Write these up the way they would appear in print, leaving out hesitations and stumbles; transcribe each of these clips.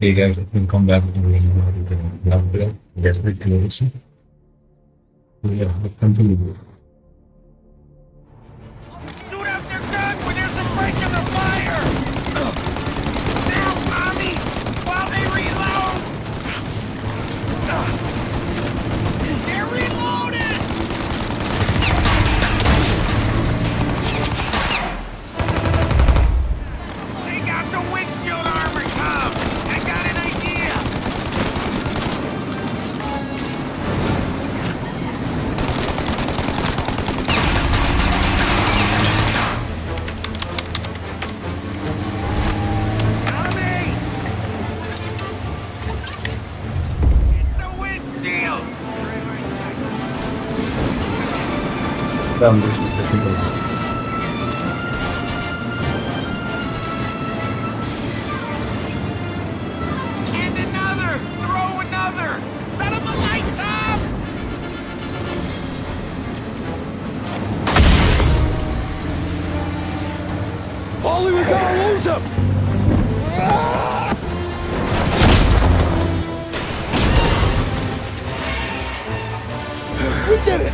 Hey guys, welcome back to the Mafia. Get with close. Yeah, continue. Shoot out their gun when there's a break in the fire! Now, Tommy! While they reload! They're reloading! Take out the windshield armor, Tom! I got an idea! Tommy! The windshield! Down this is technical. And another! Throw another! Set him alight, Tom! Paulie, we gotta lose him! We did it!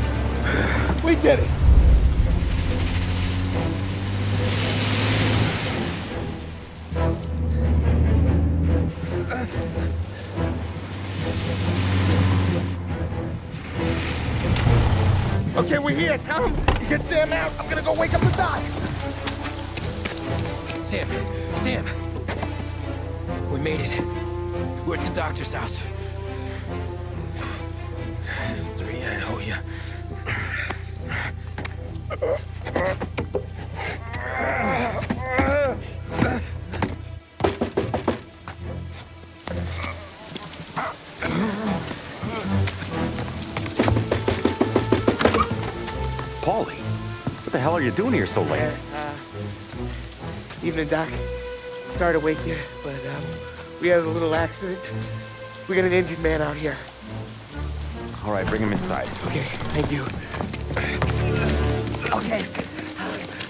We did it! Okay, we're here, Tom. You get Sam out. I'm gonna go wake up the doc. Sam! We made it. We're at the doctor's house. 3, I owe you. Paulie, what the hell are you doing here so late? Evening, Doc. Sorry to wake you, but we had a little accident. We got an injured man out here. All right, bring him inside. Okay, thank you. Okay,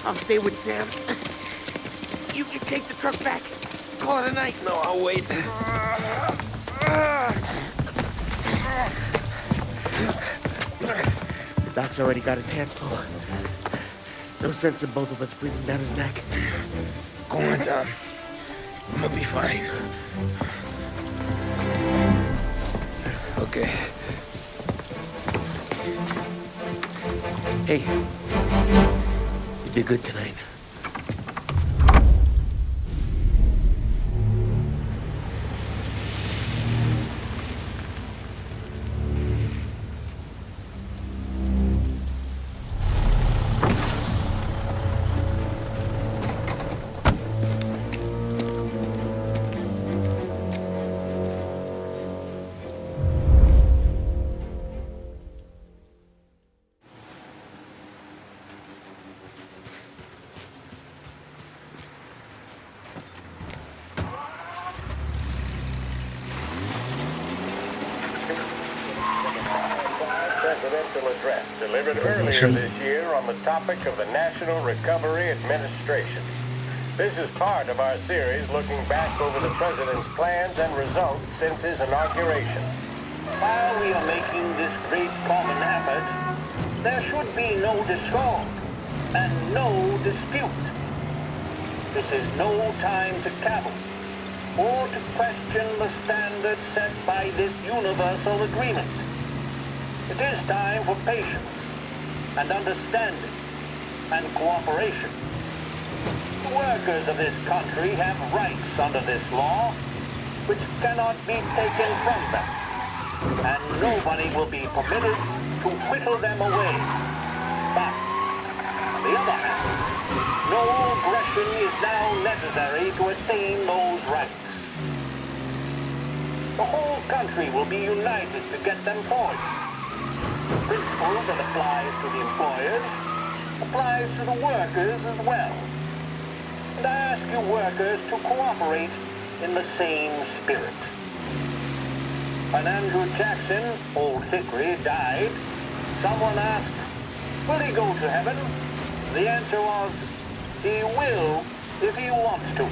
I'll stay with Sam. You can take the truck back. Call it a night. No, I'll wait. The doc's already got his hands full. No sense in both of us breathing down his neck. Go on, Tom. I'm gonna be fine. Okay. Hey, you did good tonight. Presidential address delivered earlier this year on the topic of the National Recovery Administration. This is part of our series looking back over the president's plans and results since his inauguration. While we are making this great common effort, there should be no discord and no dispute. This is no time to cavil or to question the standards set by this universal agreement. It is time for patience and understanding and cooperation. The workers of this country have rights under this law which cannot be taken from them, and nobody will be permitted to whittle them away. But, on the other hand, no aggression is now necessary to attain those rights. The whole country will be united to get them forward. The principle that applies to the employers applies to the workers as well. And I ask you workers to cooperate in the same spirit. When Andrew Jackson, Old Hickory, died, someone asked, will he go to heaven? The answer was, he will if he wants to.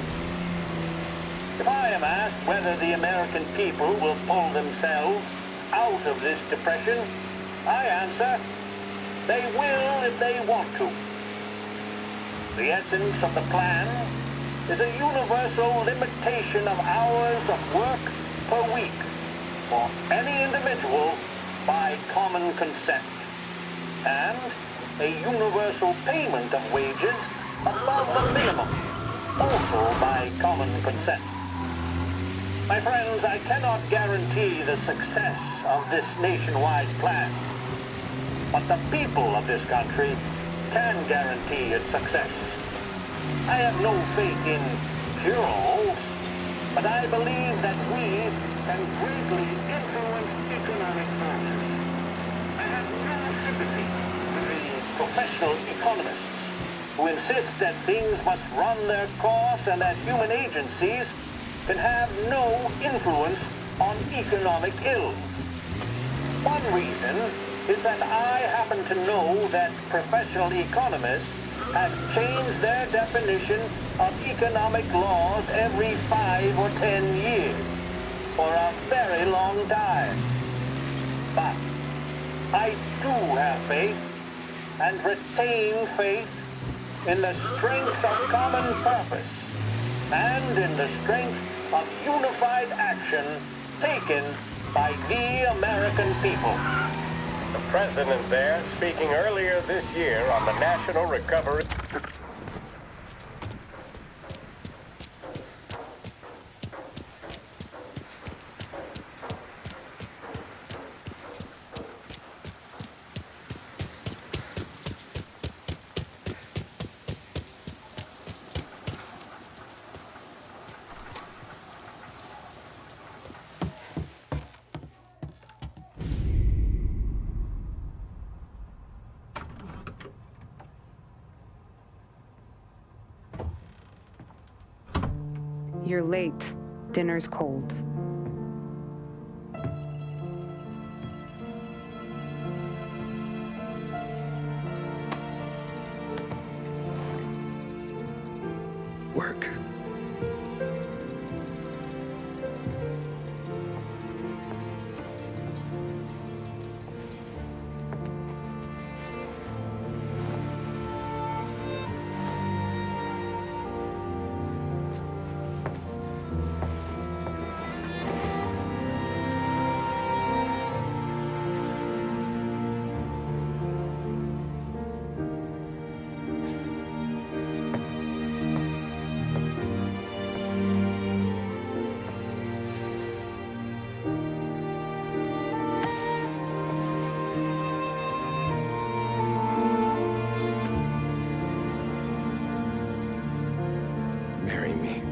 If I am am asked whether the American people will pull themselves out of this depression, I answer, they will if they want to. The essence of the plan is a universal limitation of hours of work per week for any individual by common consent, and a universal payment of wages above the minimum, also by common consent. My friends, I cannot guarantee the success of this nationwide plan, but the people of this country can guarantee its success. I have no faith in cure-alls, but I believe that we can greatly influence economic forces. I have no sympathy with the professional economists who insist that things must run their course and that human agencies can have no influence on economic ills. One reason is that I happen to know that professional economists have changed their definition of economic laws every 5 or 10 years for a very long time. But I do have faith and retain faith in the strength of common purpose and in the strength of unified action taken by the American people. The president there speaking earlier this year on the National Recovery... You're late. Dinner's cold. Work. Marry me.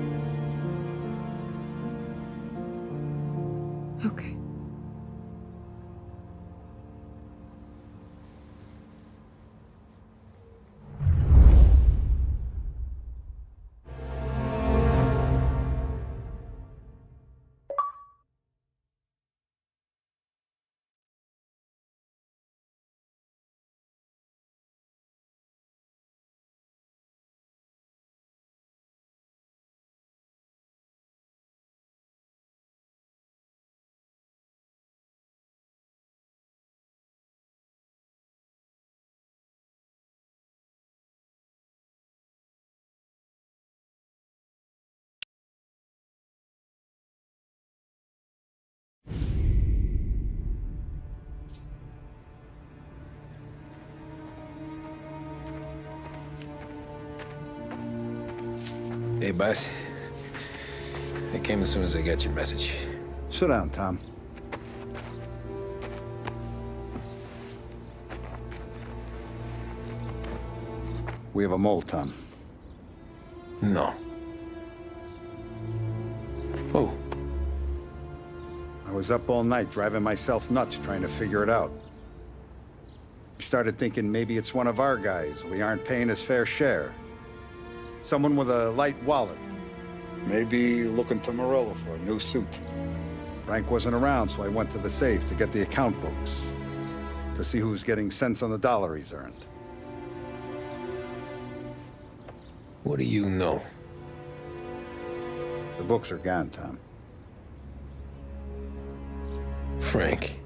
Okay. Hey, boss. I came as soon as I got your message. Sit down, Tom. We have a mole, Tom. No. Oh. I was up all night driving myself nuts trying to figure it out. I started thinking maybe it's one of our guys. We aren't paying his fair share. Someone with a light wallet. Maybe looking to Morello for a new suit. Frank wasn't around, so I went to the safe to get the account books. To see who's getting cents on the dollar he's earned. What do you know? The books are gone, Tom. Frank.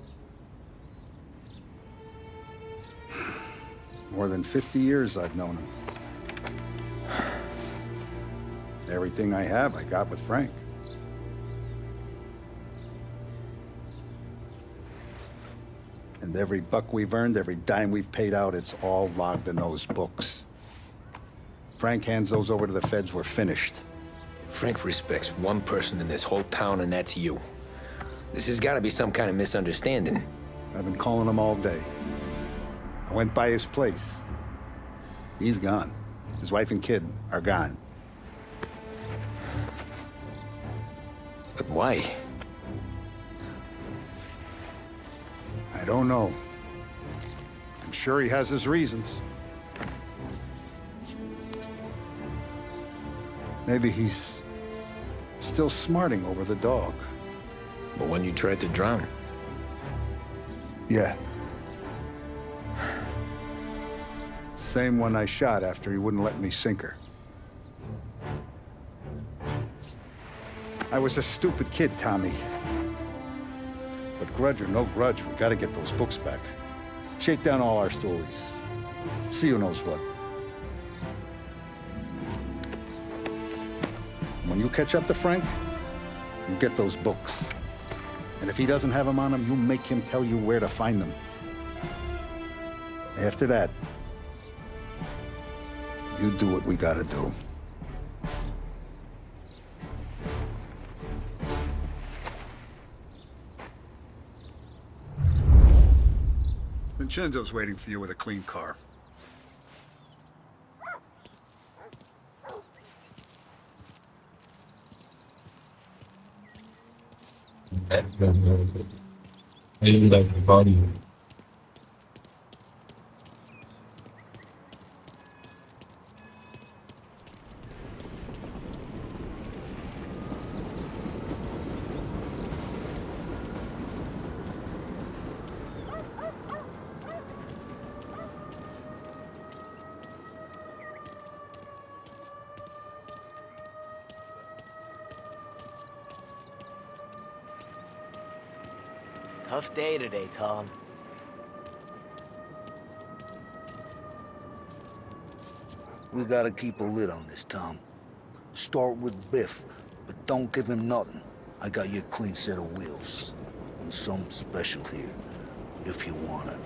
More than 50 years I've known him. Everything I have, I got with Frank. And every buck we've earned, every dime we've paid out, it's all logged in those books. Frank hands those over to the feds, we're finished. Frank respects one person in this whole town, and that's you. This has got to be some kind of misunderstanding. I've been calling him all day. I went by his place. He's gone. His wife and kid are gone. But why? I don't know. I'm sure he has his reasons. Maybe he's still smarting over the dog. The one you tried to drown? Yeah. Same one I shot after he wouldn't let me sink her. I was a stupid kid, Tommy. But grudge or no grudge, we gotta get those books back. Shake down all our stories. See who knows what. When you catch up to Frank, you get those books. And if he doesn't have them on him, you make him tell you where to find them. After that, you do what we gotta do. Vincenzo's waiting for you with a clean car. I like the body. Tough day today, Tom. We gotta keep a lid on this, Tom. Start with Biff, but don't give him nothing. I got you a clean set of wheels. And something special here, if you want it.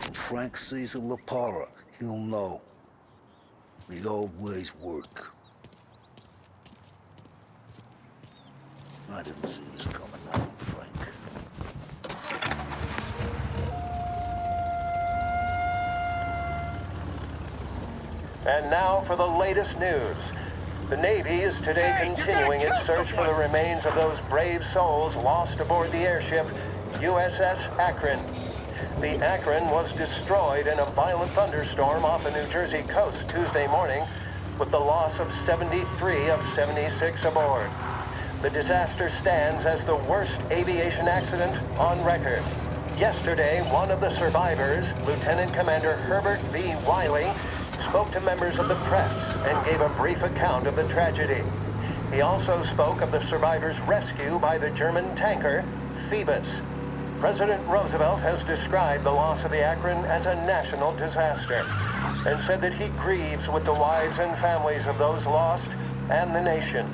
When Frank sees a La Parra, he'll know. The old ways work. I didn't see this coming now, Frank. And now for the latest news. The Navy is today continuing its search for the remains of those brave souls lost aboard the airship USS Akron. The Akron was destroyed in a violent thunderstorm off the New Jersey coast Tuesday morning, with the loss of 73 of 76 aboard. The disaster stands as the worst aviation accident on record. Yesterday, one of the survivors, Lieutenant Commander Herbert V. Wiley, spoke to members of the press and gave a brief account of the tragedy. He also spoke of the survivors' rescue by the German tanker, Phoebus. President Roosevelt has described the loss of the Akron as a national disaster and said that he grieves with the wives and families of those lost and the nation.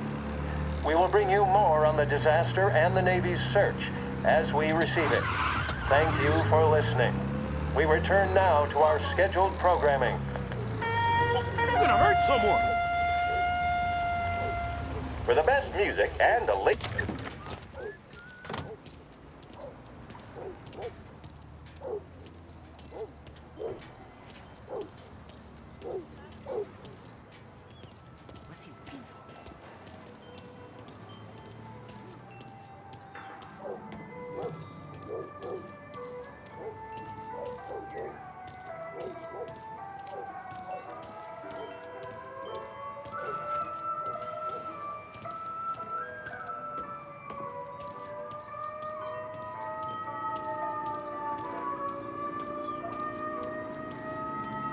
We will bring you more on the disaster and the Navy's search as we receive it. Thank you for listening. We return now to our scheduled programming. You're gonna hurt someone! For the best music and the late...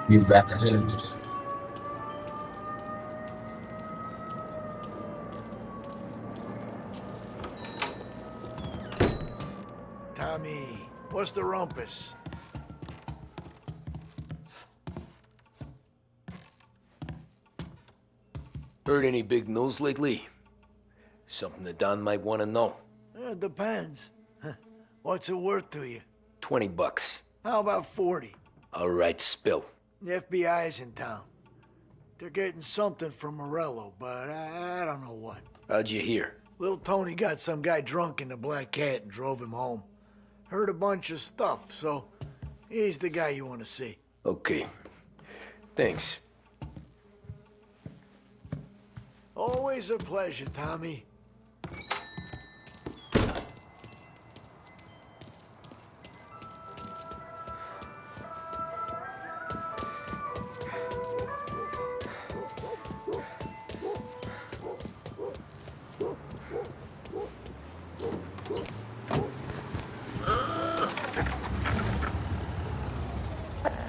He's back ahead. Tommy, what's the rumpus? Heard any big news lately? Something that Don might want to know. It depends. What's it worth to you? $20. How about 40? All right, spill. The FBI's in town. They're getting something from Morello, but I don't know what. How'd you hear? Little Tony got some guy drunk in the Black Cat and drove him home. Heard a bunch of stuff, so he's the guy you want to see. Okay. Thanks. Always a pleasure, Tommy.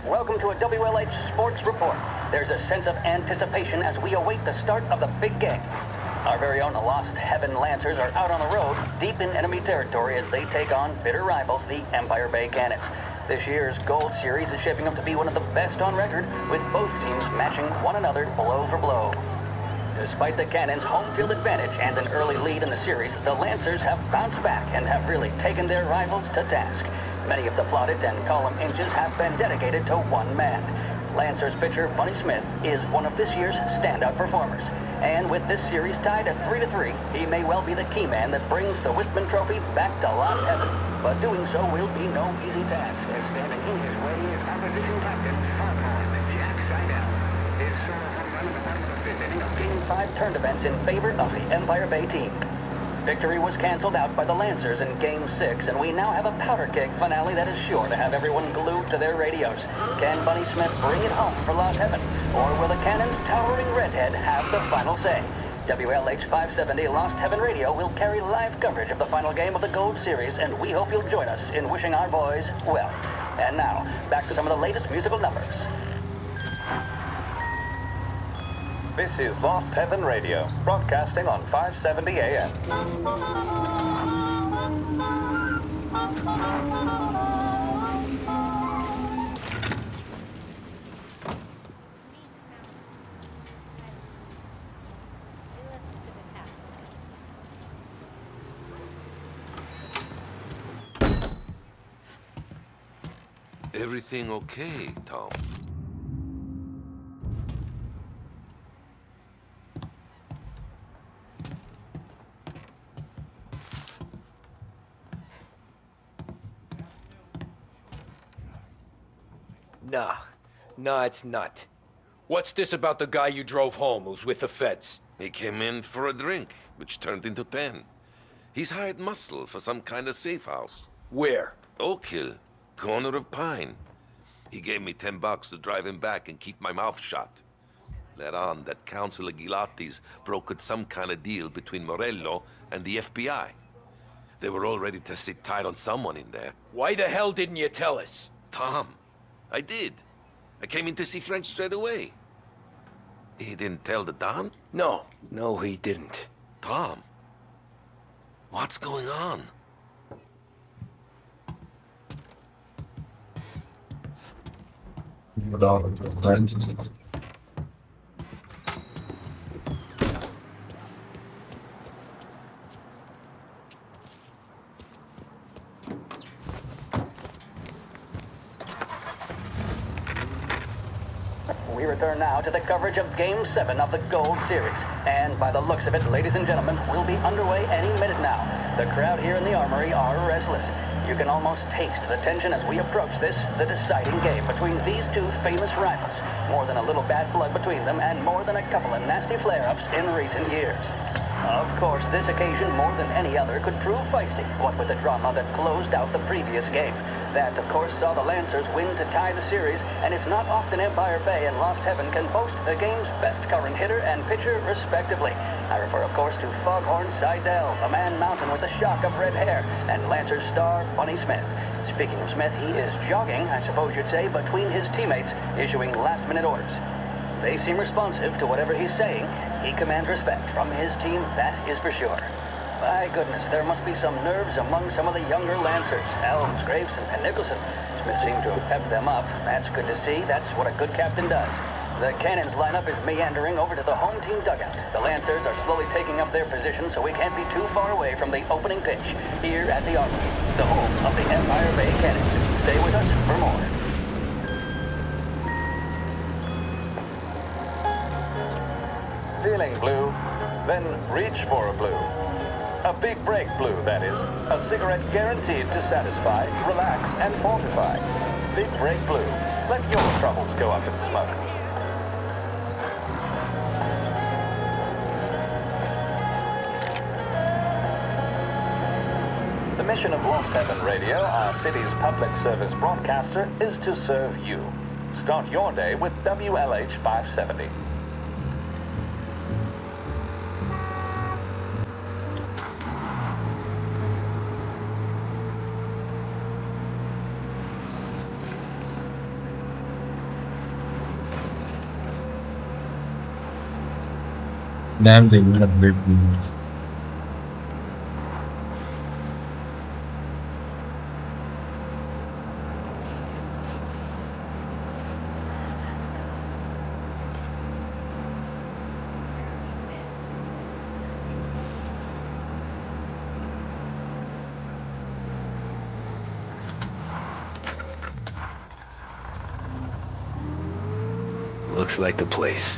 Welcome to a WLH Sports Report. There's a sense of anticipation as we await the start of the big game. Our very own Lost Heaven Lancers are out on the road, deep in enemy territory as they take on bitter rivals, the Empire Bay Cannons. This year's Gold Series is shaping up to be one of the best on record, with both teams matching one another blow for blow. Despite the Cannons' home field advantage and an early lead in the series, the Lancers have bounced back and have really taken their rivals to task. Many of the plaudits and column inches have been dedicated to one man. Lancers pitcher Bunny Smith is one of this year's standout performers. And with this series tied at 3-3, he may well be the key man that brings the Wistman Trophy back to Lost Heaven. But doing so will be no easy task, as standing in his way is opposition captain, Jack Seidel. His solo home run in the bottom of the fifth inning of Game 5 turned events in favor of the Empire Bay team. Victory was canceled out by the Lancers in Game 6, and we now have a powder keg finale that is sure to have everyone glued to their radios. Can Bunny Smith bring it home for Lost Heaven, or will the Cannon's towering redhead have the final say? WLH 570 Lost Heaven Radio will carry live coverage of the final game of the Gold Series, and we hope you'll join us in wishing our boys well. And now, back to some of the latest musical numbers. This is Lost Heaven Radio, broadcasting on 570 AM. Everything okay, Tom? Nah, it's not. What's this about the guy you drove home who's with the feds? He came in for a drink, which turned into 10. He's hired muscle for some kind of safe house. Where? Oak Hill, corner of Pine. He gave me $10 to drive him back and keep my mouth shut. Let on that Councilor Gilatti's brokered some kind of deal between Morello and the FBI. They were all ready to sit tight on someone in there. Why the hell didn't you tell us? Tom, I did. I came in to see French straight away. He didn't tell the Don? No, he didn't. Tom, what's going on? We return now to the coverage of Game 7 of the Gold Series. And by the looks of it, ladies and gentlemen, we'll be underway any minute now. The crowd here in the Armory are restless. You can almost taste the tension as we approach this, the deciding game between these two famous rivals. More than a little bad blood between them, and more than a couple of nasty flare-ups in recent years. Of course, this occasion, more than any other, could prove feisty, what with the drama that closed out the previous game. That, of course, saw the Lancers win to tie the series, and it's not often Empire Bay and Lost Heaven can boast the game's best current hitter and pitcher, respectively. I refer, of course, to Foghorn Seidel, a man mountain with a shock of red hair, and Lancers star Bunny Smith. Speaking of Smith, he is jogging, I suppose you'd say, between his teammates, issuing last-minute orders. They seem responsive to whatever he's saying. He commands respect from his team, that is for sure. My goodness, there must be some nerves among some of the younger Lancers. Elms, Graves, and Nicholson. Smith seemed to have pepped them up. That's good to see. That's what a good captain does. The cannons lineup is meandering over to the home team dugout. The Lancers are slowly taking up their position, so we can't be too far away from the opening pitch here at the Armory, the home of the Empire Bay Cannons. Stay with us for more. Feeling blue? Then reach for a blue. A big break blue, that is. A cigarette guaranteed to satisfy, relax, and fortify. Big break blue. Let your troubles go up in smoke. The mission of Lost Heaven Radio, our city's public service broadcaster, is to serve you. Start your day with WLH 570. Damn, they will have great views. Looks like the place.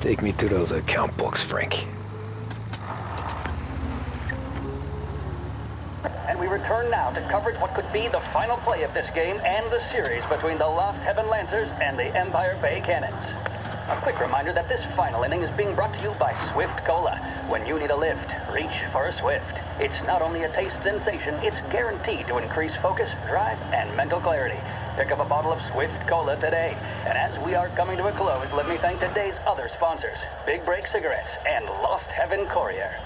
Take me to those account books, Frank. And we return now to coverage what could be the final play of this game and the series between the Lost Heaven Lancers and the Empire Bay Cannons. A quick reminder that this final inning is being brought to you by Swift Cola. When you need a lift, reach for a Swift. It's not only a taste sensation, it's guaranteed to increase focus, drive, and mental clarity. Pick up a bottle of Swift Cola today. And as we are coming to a close, let me thank today's other sponsors, Big Break Cigarettes and Lost Heaven Courier.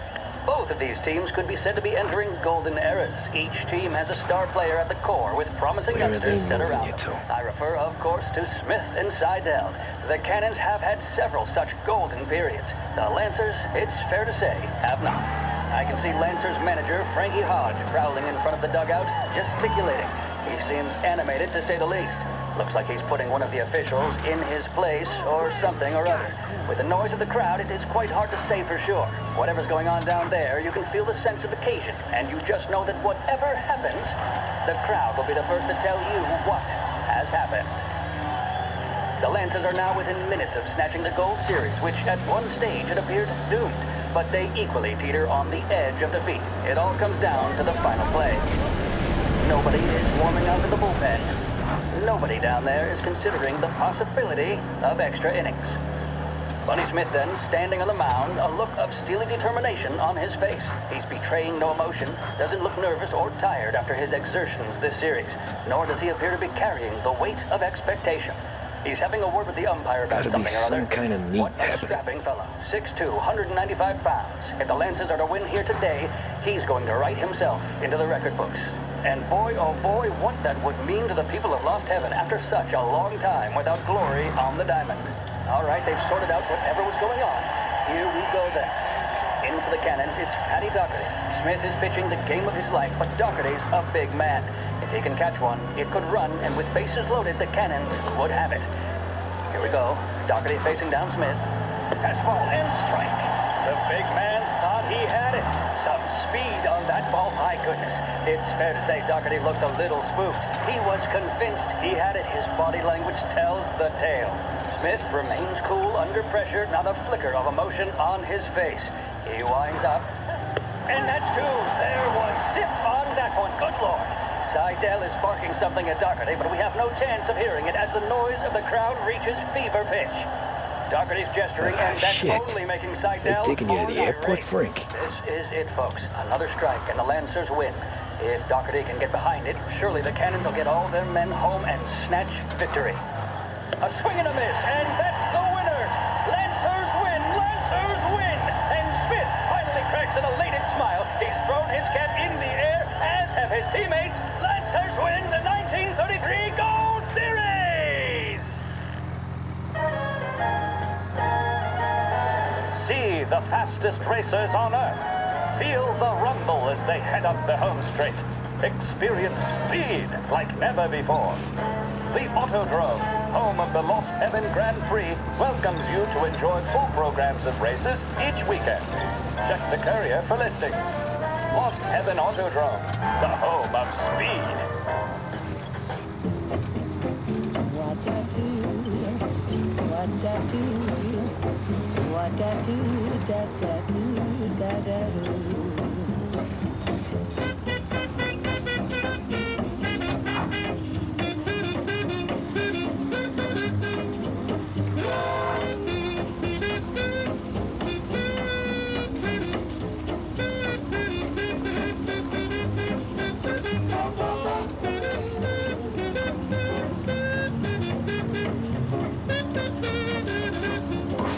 Both of these teams could be said to be entering golden eras. Each team has a star player at the core with promising youngsters set around them. I refer, of course, to Smith and Seidel. The Cannons have had several such golden periods. The Lancers, it's fair to say, have not. I can see Lancers manager Frankie Hodge prowling in front of the dugout, gesticulating. He seems animated, to say the least. Looks like he's putting one of the officials in his place, or something or other. With the noise of the crowd, it is quite hard to say for sure. Whatever's going on down there, you can feel the sense of occasion, and you just know that whatever happens, the crowd will be the first to tell you what has happened. The Lancers are now within minutes of snatching the Gold Series, which at one stage had appeared doomed. But they equally teeter on the edge of defeat. It all comes down to the final play. Nobody is warming up in the bullpen. Nobody down there is considering the possibility of extra innings. Bunny Smith then, standing on the mound, a look of steely determination on his face. He's betraying no emotion, doesn't look nervous or tired after his exertions this series, nor does he appear to be carrying the weight of expectation. He's having a word with the umpire about something or other. Some kind of meat What a strapping fellow. 6'2", 195 pounds. If the Lancers are to win here today, he's going to write himself into the record books. And boy, oh boy, what that would mean to the people of Lost Heaven after such a long time without glory on the diamond. All right, they've sorted out whatever was going on. Here we go then. In for the Cannons, it's Paddy Doherty. Smith is pitching the game of his life, but Doherty's a big man. If he can catch one, it could run, and with bases loaded, the Cannons would have it. Here we go. Doherty facing down Smith. Fastball and strike. The big man thought he had it. Some speed on that ball, my goodness. It's fair to say Doherty looks a little spooked. He was convinced he had it. His body language tells the tale. Smith remains cool under pressure, not a flicker of emotion on his face. He winds up. And that's two. There was zip on that one. Good Lord. Seidel is barking something at Doherty, but we have no chance of hearing it as the noise of the crowd reaches fever pitch. Doherty's gesturing, and that's only making Seidel They're taking you to the airport, Frank. This is it, folks. Another strike, and the Lancers win. If Doherty can get behind it, surely the Cannons will get all their men home and snatch victory. A swing and a miss, and that's the winners! Lancers win! Lancers win! And Smith finally cracks an elated smile. He's thrown his cap in the air, as have his teammates. Lancers win the 1933 Gold Series! See the fastest racers on Earth. Feel the rumble as they head up the home straight. Experience speed like never before. The Autodrome, home of the Lost Heaven Grand Prix, welcomes you to enjoy full programs of races each weekend. Check the courier for listings. Lost Heaven Autodrome, the home of speed.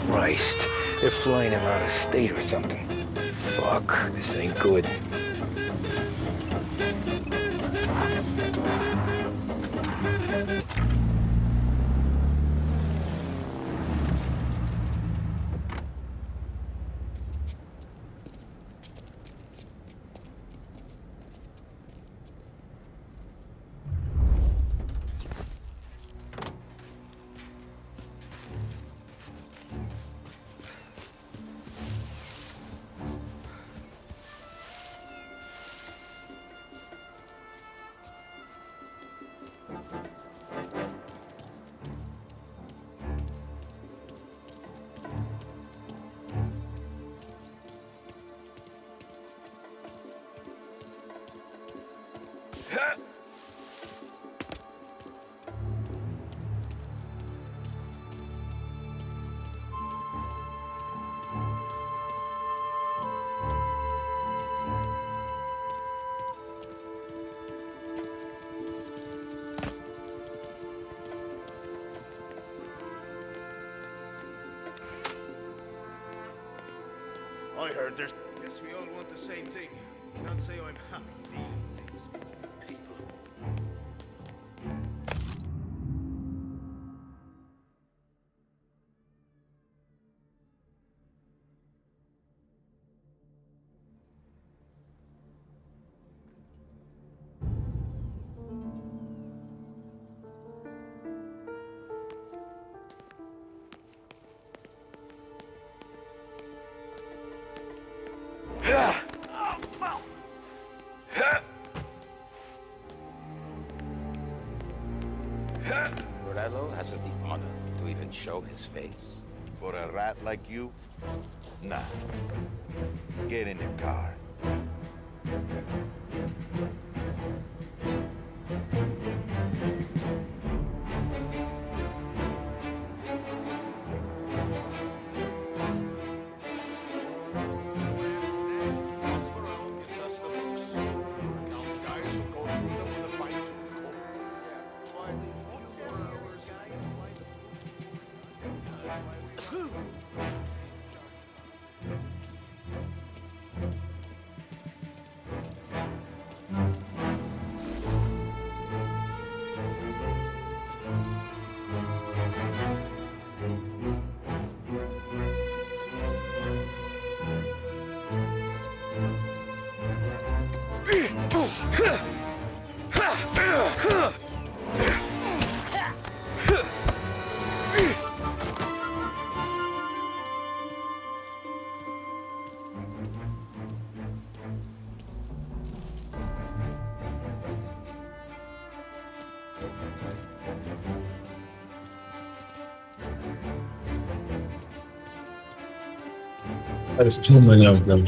Christ, they're flying him out of state or something. Fuck, this ain't good. I heard there's... Guess we all want the same thing. Can't say I'm happy dealing with these people. Morello hasn't the honor to even show his face. For a rat like you? Nah. Get in the car. There's too many of them.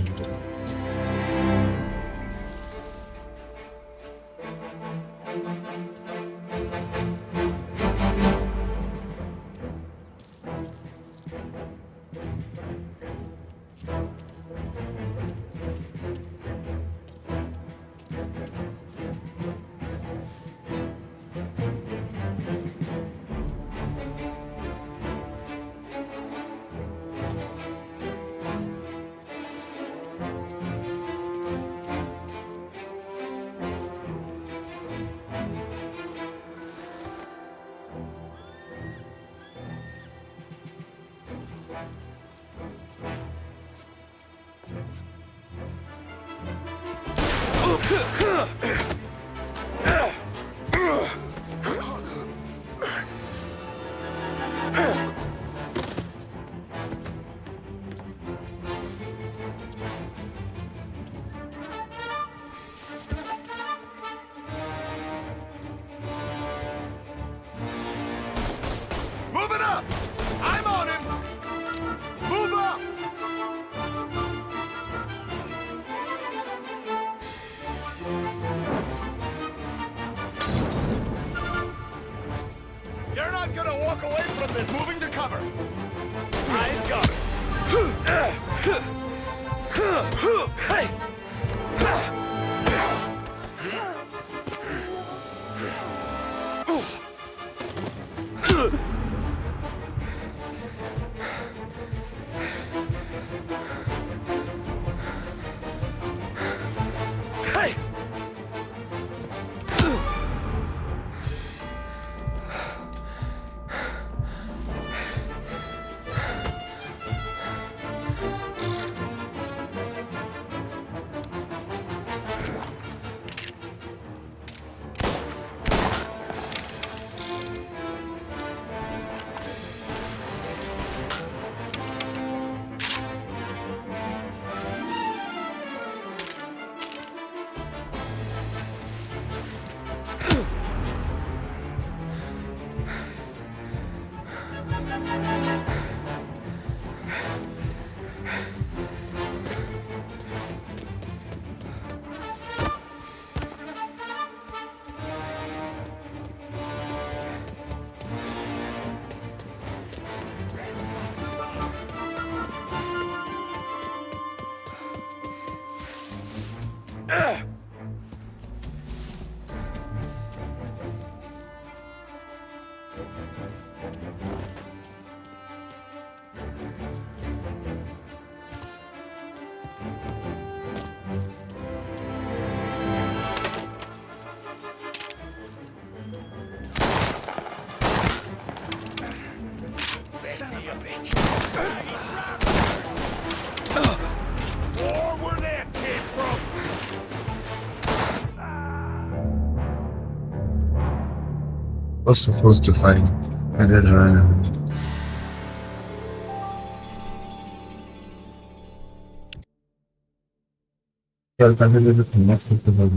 Move it up! I'm on him! Move up! You're not gonna walk away from this. Moving to cover. I've got it. Hey! Where that came from? Was supposed to fight. I did run. Yeah, I did it connected to the